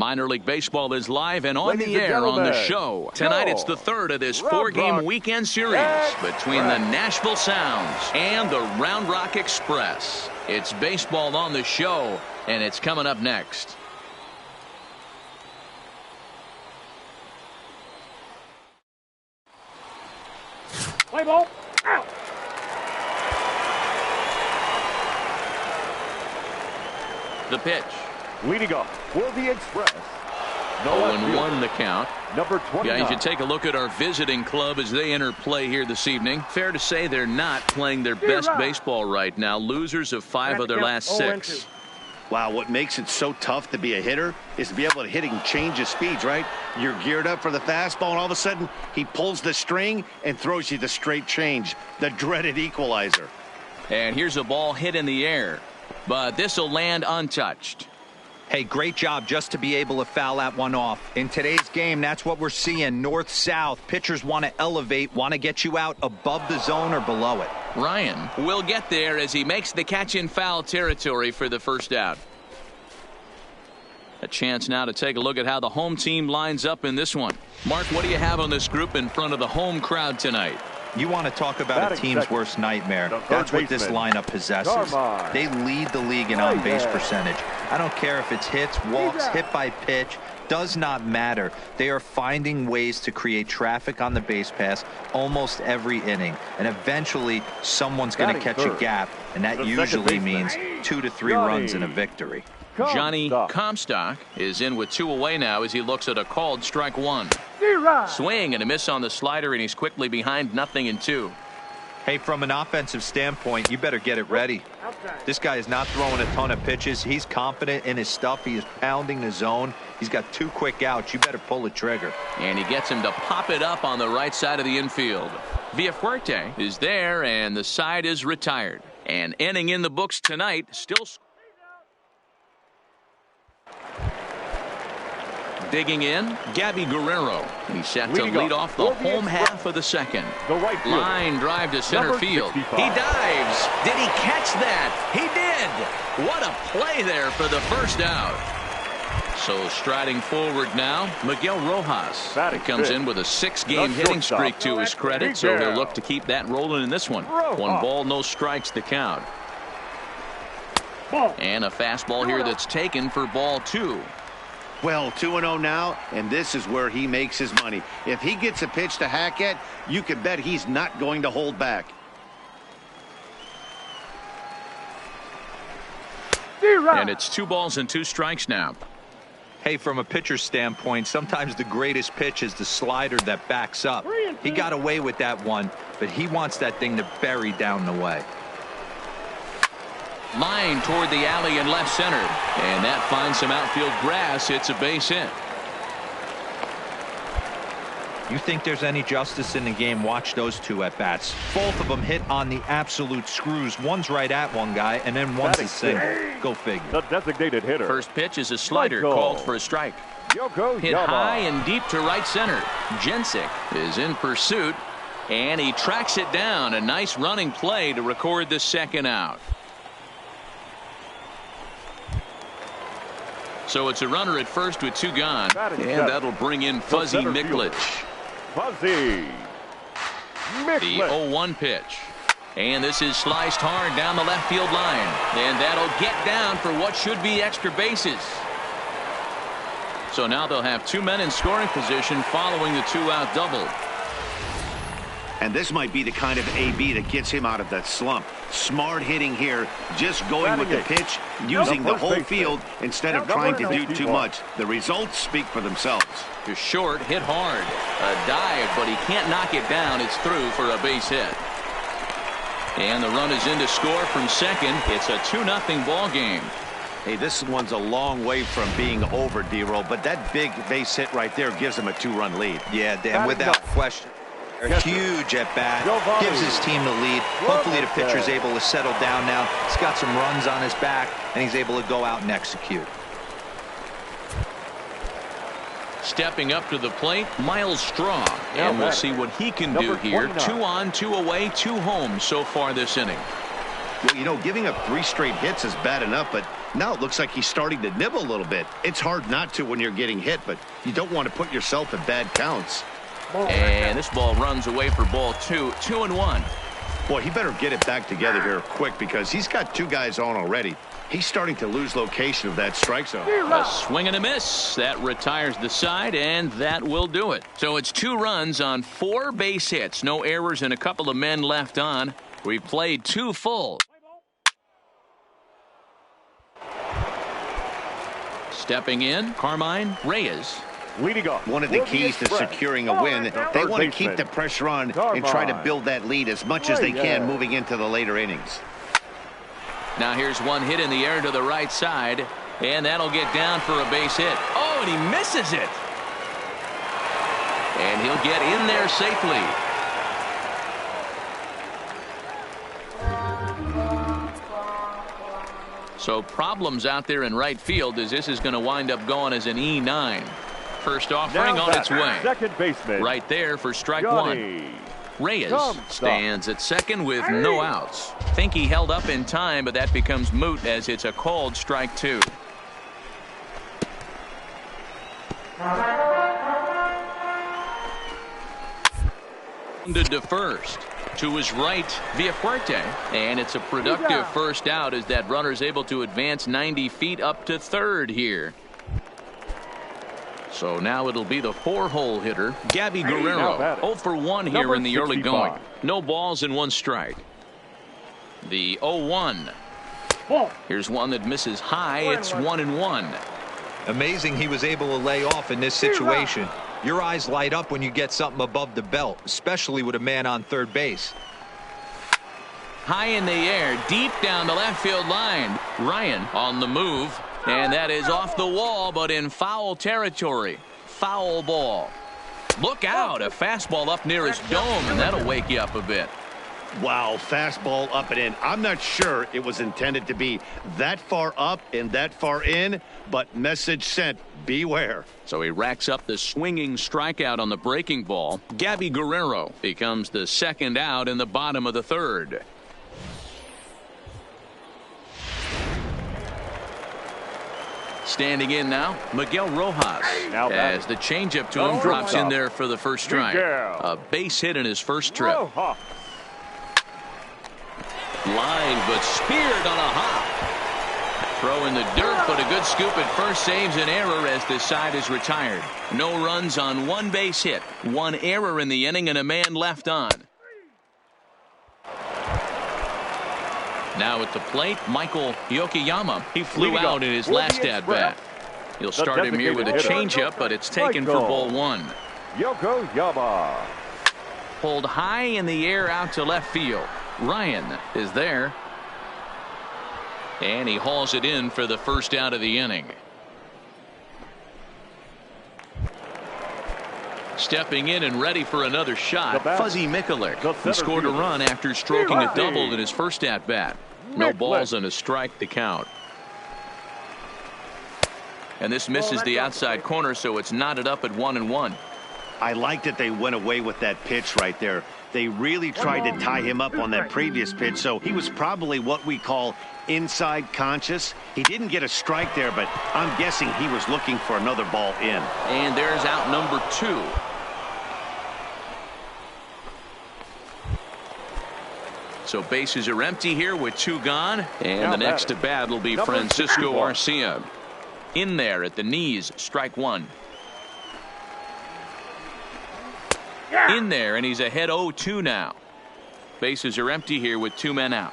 Minor League Baseball is live and on the air on the show. Tonight it's the third of this four-game weekend series between the Nashville Sounds and the Round Rock Express. It's baseball on the show, and it's coming up next. Play ball. Out. The pitch. Leading up for the Express. 0-1 the count. Number 29. Yeah, you should take a look at our visiting club as they enter play here this evening. Fair to say they're not playing their best baseball right now. Losers of 5 of their last 6. Wow, what makes it so tough to be a hitter is to be able to hit and change his speeds, right? You're geared up for the fastball, and all of a sudden, he pulls the string and throws you the straight change, the dreaded equalizer. And here's a ball hit in the air, but this will land untouched. Hey, great job just to be able to foul that one off. In today's game, that's what we're seeing. North-south. Pitchers want to elevate, want to get you out above the zone or below it. Ryan will get there as he makes the catch in foul territory for the first out. A chance now to take a look at how the home team lines up in this one. Mark, what do you have on this group in front of the home crowd tonight? You want to talk about a team's worst nightmare. That's what this lineup possesses. They lead the league in on-base percentage. I don't care if it's hits, walks, hit by pitch. Does not matter. They are finding ways to create traffic on the base pass almost every inning. And eventually, someone's going to catch a gap, and that usually means 2 to 3 runs in a victory. Johnny Comstock is in with 2 away now as he looks at a called strike 1. Swing and a miss on the slider, and he's quickly behind 0-2. Hey, from an offensive standpoint, you better get it ready. This guy is not throwing a ton of pitches. He's confident in his stuff. He is pounding the zone. He's got 2 quick outs. You better pull the trigger. And he gets him to pop it up on the right side of the infield. Villafuerte is there, and the side is retired. And inning in the books tonight, still digging in, Gabby Guerrero. He's set to lead off the home half of the second. Line drive to center field. He dives. Did he catch that? He did. What a play there for the first out. So striding forward now, Miguel Rojas. He comes in with a 6-game hitting streak to his credit, so he'll look to keep that rolling in this one. 1 ball, no strikes the count. And a fastball here that's taken for ball 2. Well, 2-0 now, and this is where he makes his money. If he gets a pitch to hack at, you can bet he's not going to hold back. And it's 2 balls and 2 strikes now. Hey, from a pitcher's standpoint, sometimes the greatest pitch is the slider that backs up. He got away with that one, but he wants that thing to bury down the way. Line toward the alley in left center, and that finds some outfield grass. It's a base hit. You think there's any justice in the game? Watch those 2 at bats. Both of them hit on the absolute screws. One's right at one guy, and then one's a single. Go figure. The designated hitter. First pitch is a slider called for a strike. Hit high and deep to right center. Jensick is in pursuit, and he tracks it down. A nice running play to record the second out. So it's a runner at first with 2 gone, and that'll bring in Fuzzy Miklich. The 0-1 pitch. And this is sliced hard down the left field line. And that'll get down for what should be extra bases. So now they'll have 2 men in scoring position following the 2-out double. And this might be the kind of AB that gets him out of that slump. Smart hitting here, just going with the pitch, using the whole field instead of trying to do too much. The results speak for themselves. Just short, hit hard. A dive, but he can't knock it down. It's through for a base hit. And the run is in to score from second. It's a 2-0 ball game. Hey, this one's a long way from being over, D-Roll, but that big base hit right there gives him a 2-run lead. Yeah, Dan, without question. Huge at bat, gives his team the lead. Hopefully the pitcher's able to settle down now. He's got some runs on his back, and he's able to go out and execute. Stepping up to the plate, Miles Straw, and we'll see what he can do here. 2 on, 2 away, 2 home so far this inning. Well, you know, giving up 3 straight hits is bad enough, but Now it looks like he's starting to nibble a little bit. It's hard not to when you're getting hit, but you don't want to put yourself in bad counts. And this ball runs away for ball 2, 2-1. Boy, he better get it back together here quick because he's got 2 guys on already. He's starting to lose location of that strike zone. A swing and a miss. That retires the side, and that will do it. So it's 2 runs on 4 base hits. No errors and a couple of men left on. We played 2 full. Stepping in, Carmine Reyes. Leading off. One of the keys to securing a win, they want to keep the pressure on and try to build that lead as much as they can moving into the later innings. Now here's one hit in the air to the right side, and that'll get down for a base hit. Oh, and he misses it. And he'll get in there safely. So problems out there in right field as this is going to wind up going as an E9. First offering on its way. Second baseman. Right there for strike 1. Reyes stands at second with no outs. Think he held up in time, but that becomes moot as it's a called strike 2. To first. To his right, Villafuerte. And it's a productive first out as that runner's able to advance 90 feet up to third here. So now it'll be the 4-hole hitter, Gabby Guerrero. 0 for 1 here in the early going. No balls and 1 strike. The 0-1. Here's one that misses high. It's 1-1. Amazing he was able to lay off in this situation. Your eyes light up when you get something above the belt, especially with a man on third base. High in the air, deep down the left field line. Ryan on the move. And that is off the wall, but in foul territory. Foul ball. Look out, a fastball up near his dome, and that'll wake you up a bit. Wow, fastball up and in. I'm not sure it was intended to be that far up and that far in, but message sent, beware. So he racks up the swinging strikeout on the breaking ball. Gabby Guerrero becomes the second out in the bottom of the third. Standing in now, Miguel Rojas, as the changeup to him drops in there for the first strike. A base hit in his first trip. Line, but speared on a hop. Throw in the dirt, but a good scoop at first saves an error as the side is retired. No runs on 1 base hit, 1 error in the inning, and a man left on. Now at the plate, Michael Yokoyama. He flew out in his last at-bat. He'll start him here with a changeup, but it's taken for ball 1. Yokoyama. Pulled high in the air out to left field. Ryan is there. And he hauls it in for the first out of the inning. Stepping in and ready for another shot, Fuzzy Mikulik, who scored a run after stroking a double in his first at-bat. No balls and a strike to count. And this misses the outside corner, so it's knotted up at 1-1. I like that they went away with that pitch right there. They really tried to tie him up on that previous pitch, so he was probably what we call inside conscious. He didn't get a strike there, but I'm guessing he was looking for another ball in. And there's out number 2. So bases are empty here with 2 gone. And the next to bat will be Francisco Arcia. In there at the knees, strike 1. In there, and he's ahead 0-2 now. Bases are empty here with 2 men out.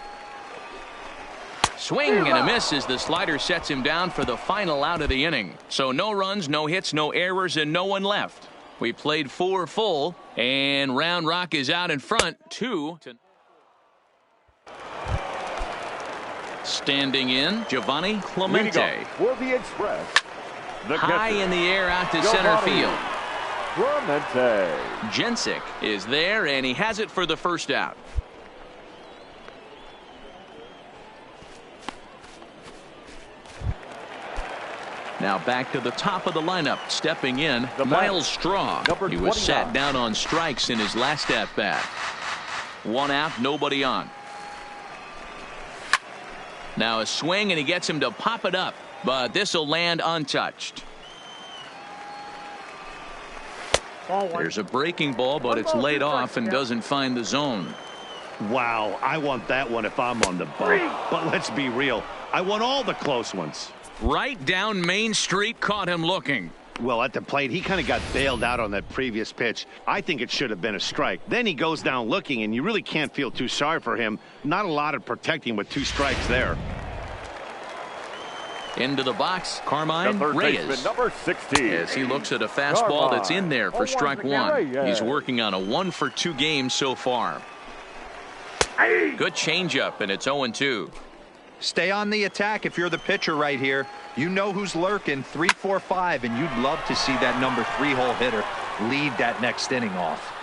Swing and a miss as the slider sets him down for the final out of the inning. So no runs, no hits, no errors, and no one left. We played 4 full, and Round Rock is out in front, 2-0. Standing in, Giovanni Clemente. High in the air out to center field. Clemente. Jensic is there, and he has it for the first out. Now back to the top of the lineup. Stepping in, Miles Straw. He was sat down on strikes in his last at-bat. 1 out, nobody on. Now a swing, and he gets him to pop it up, but this will land untouched. There's a breaking ball, but it's laid off and doesn't find the zone. Wow, I want that one if I'm on the bump. But let's be real, I want all the close ones. Right down Main Street, caught him looking. Well, at the plate, he kind of got bailed out on that previous pitch. I think it should have been a strike. Then he goes down looking, and you really can't feel too sorry for him. Not a lot of protecting with 2 strikes there. Into the box, Carmine Reyes. Number 16. As he looks at a fastball that's in there for strike 1. He's working on a 1-for-2 game so far. Good changeup, and it's 0-2. Stay on the attack if you're the pitcher right here. You know who's lurking, 3, 4, 5, and you'd love to see that number 3-hole hitter lead that next inning off.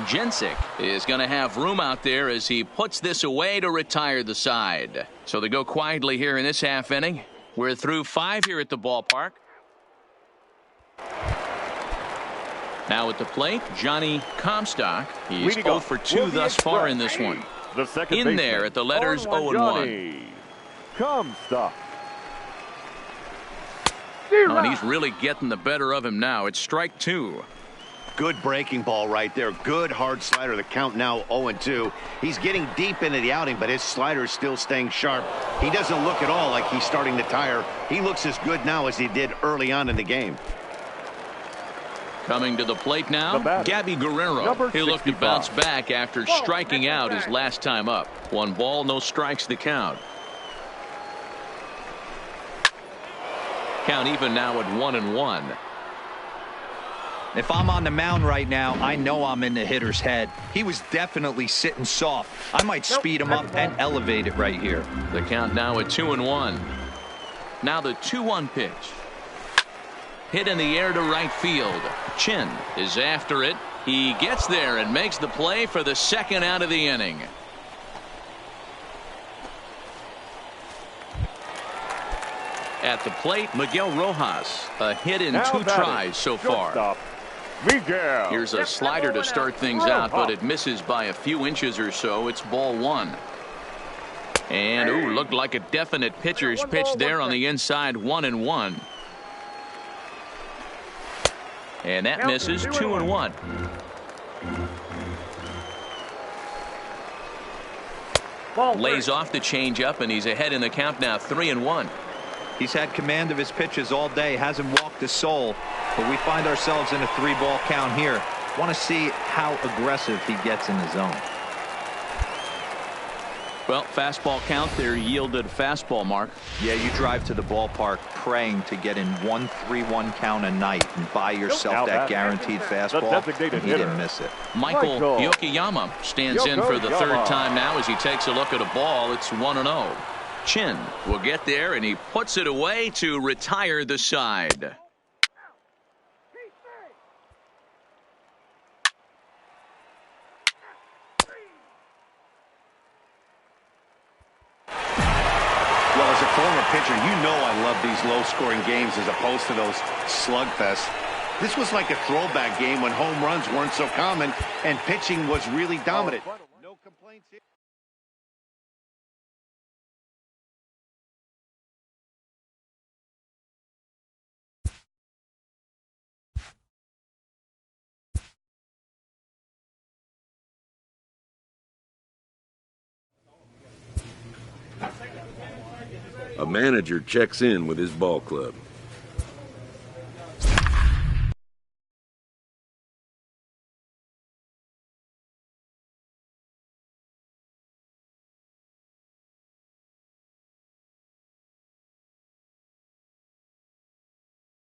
Jensick is going to have room out there as he puts this away to retire the side. So they go quietly here in this half inning. We're through 5 here at the ballpark. Now at the plate, Johnny Comstock. He's 0-for-2 thus far in this one. The second in there at the letters 0-1. Comstock. Oh, and he's really getting the better of him now. It's strike 2. Good breaking ball right there. Good hard slider. The count now 0-2. He's getting deep into the outing, but his slider is still staying sharp. He doesn't look at all like he's starting to tire. He looks as good now as he did early on in the game. Coming to the plate now, Gabby Guerrero. He'll look to bounce back after striking out his last time up. 1 ball, no strikes the count. Count even now at 1-1. If I'm on the mound right now, I know I'm in the hitter's head. He was definitely sitting soft. I might speed him up and elevate it right here. The count now at 2-1. Now the 2-1 pitch. Hit in the air to right field. Chin is after it. He gets there and makes the play for the second out of the inning. At the plate, Miguel Rojas. A hit in 2 tries so far. Here's a slider to start things out, but it misses by a few inches or so. It's ball 1. And, ooh, looked like a definite pitcher's pitch there on the inside. 1-1. And that misses. 2-1. Lays off the changeup, and he's ahead in the count now. 3-1. He's had command of his pitches all day, hasn't walked a soul, but we find ourselves in a 3-ball count here. Want to see how aggressive he gets in the zone. Well, fastball count there yielded fastball, Mark. Yeah, you drive to the ballpark praying to get in 1-3-1 count a night and buy yourself that guaranteed fastball. He didn't miss it. Michael Yokoyama stands in for the 3rd time now as he takes a look at a ball. It's 1-0. Chin will get there, and he puts it away to retire the side. Well, as a former pitcher, you know I love these low-scoring games as opposed to those slugfests. This was like a throwback game when home runs weren't so common and pitching was really dominant. No complaints here. A manager checks in with his ball club.